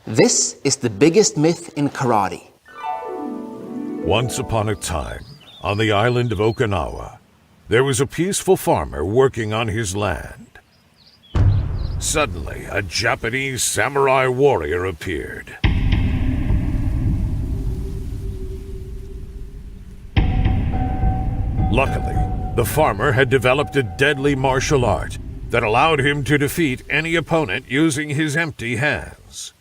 This is the biggest myth in karate. Once upon a time, on the island of Okinawa, there was a peaceful farmer working on his land. Suddenly, a Japanese samurai warrior appeared. Luckily, the farmer had developed a deadly martial art that allowed him to defeat any opponent using his empty hands.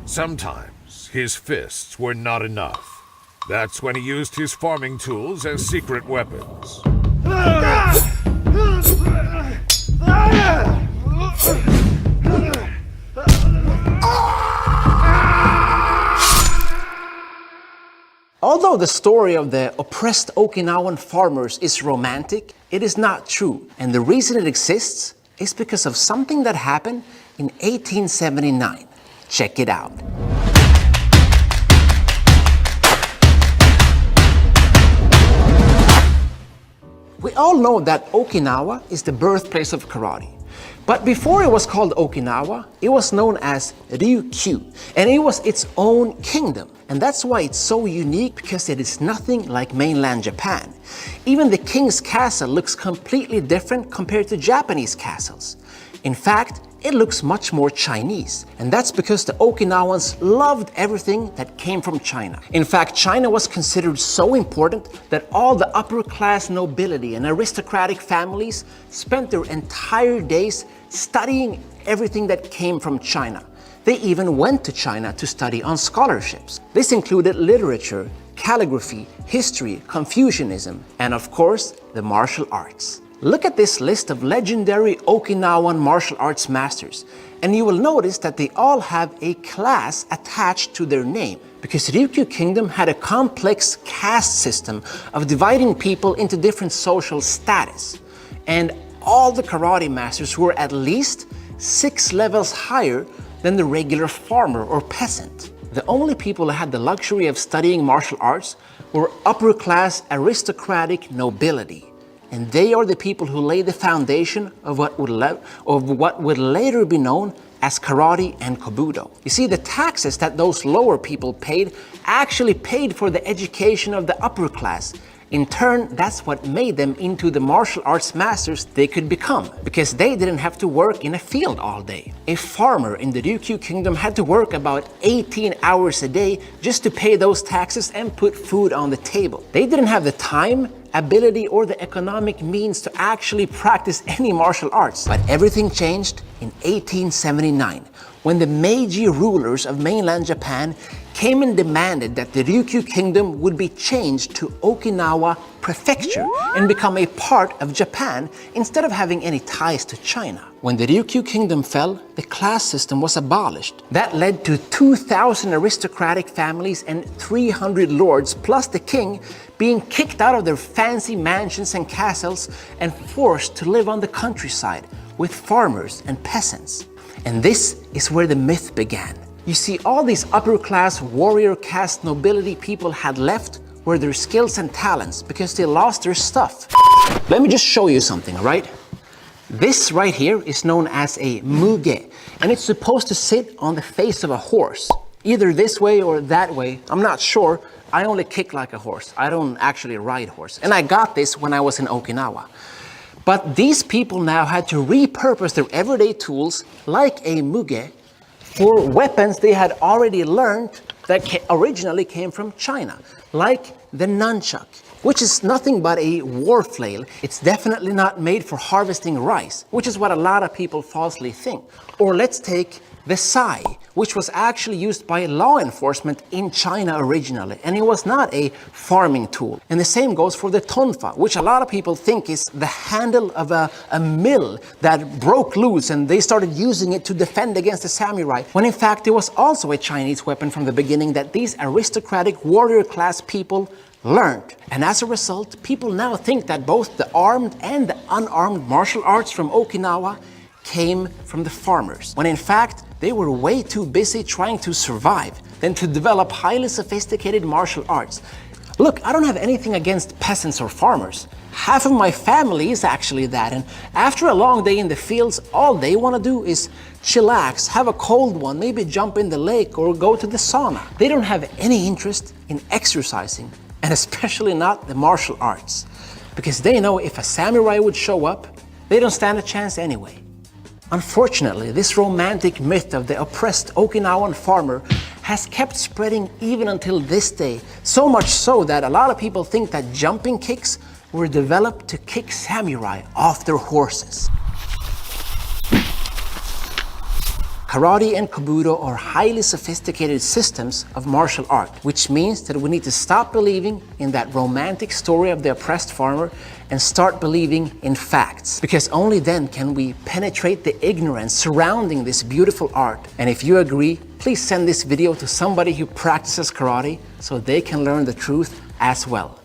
Sometimes his fists were not enough. That's when he used his farming tools as secret weapons. Although the story of the oppressed Okinawan farmers is romantic, it is not true. And the reason it exists is because of something that happened in 1879. Check it out. We all know that Okinawa is the birthplace of karate. But before it was called Okinawa, it was known as Ryūkyū, and it was its own kingdom. And that's why it's so unique, because it is nothing like mainland Japan. Even the king's castle looks completely different compared to Japanese castles. In fact, it looks much more Chinese, and that's because the Okinawans loved everything that came from China. In fact, China was considered so important that all the upper class nobility and aristocratic families spent their entire days studying everything that came from China. They even went to China to study on scholarships. This included literature, calligraphy, history, Confucianism, and of course, the martial arts. Look at this list of legendary Okinawan martial arts masters, and you will notice that they all have a class attached to their name, because Ryūkyū Kingdom had a complex caste system of dividing people into different social status. And all the karate masters were at least 6 levels higher than the regular farmer or peasant. The only people who had the luxury of studying martial arts were upper class aristocratic nobility. And they are the people who laid the foundation of what would later be known as karate and Kobudo. You see, the taxes that those lower people paid actually paid for the education of the upper class. In turn, that's what made them into the martial arts masters they could become, because they didn't have to work in a field all day. A farmer in the Ryūkyū Kingdom had to work about 18 hours a day just to pay those taxes and put food on the table. They didn't have the time, ability, or the economic means to actually practice any martial arts. But everything changed in 1879, when the Meiji rulers of mainland Japan came and demanded that the Ryūkyū Kingdom would be changed to Okinawa Prefecture and become a part of Japan instead of having any ties to China. When the Ryūkyū Kingdom fell, the class system was abolished. That led to 2,000 aristocratic families and 300 lords, plus the king, being kicked out of their fancy mansions and castles and forced to live on the countryside with farmers and peasants. And this is where the myth began. You see, all these upper-class warrior caste nobility people had left were their skills and talents because they lost their stuff. Let me just show you something, all right? This right here is known as a muge, and it's supposed to sit on the face of a horse, either this way or that way. I'm not sure. I only kick like a horse. I don't actually ride horse. And I got this when I was in Okinawa. But these people now had to repurpose their everyday tools like a muge for weapons they had already learned that originally came from China, like the nunchuck, which is nothing but a war flail. It's definitely not made for harvesting rice, which is what a lot of people falsely think. Or let's take The sai, which was actually used by law enforcement in China originally, and it was not a farming tool. And the same goes for the tonfa, which a lot of people think is the handle of a mill that broke loose and they started using it to defend against the samurai, when in fact it was also a Chinese weapon from the beginning that these aristocratic warrior class people learned. And as a result, people now think that both the armed and the unarmed martial arts from Okinawa came from the farmers, when in fact they were way too busy trying to survive than to develop highly sophisticated martial arts. Look, I don't have anything against peasants or farmers. Half of my family is actually that, and after a long day in the fields, all they want to do is chillax, have a cold one, maybe jump in the lake or go to the sauna. They don't have any interest in exercising, and especially not the martial arts, because they know if a samurai would show up, they don't stand a chance anyway. Unfortunately, this romantic myth of the oppressed Okinawan farmer has kept spreading even until this day, so much so that a lot of people think that jumping kicks were developed to kick samurai off their horses. Karate and Kobudo are highly sophisticated systems of martial art, which means that we need to stop believing in that romantic story of the oppressed farmer and start believing in facts, because only then can we penetrate the ignorance surrounding this beautiful art. And if you agree, please send this video to somebody who practices karate so they can learn the truth as well.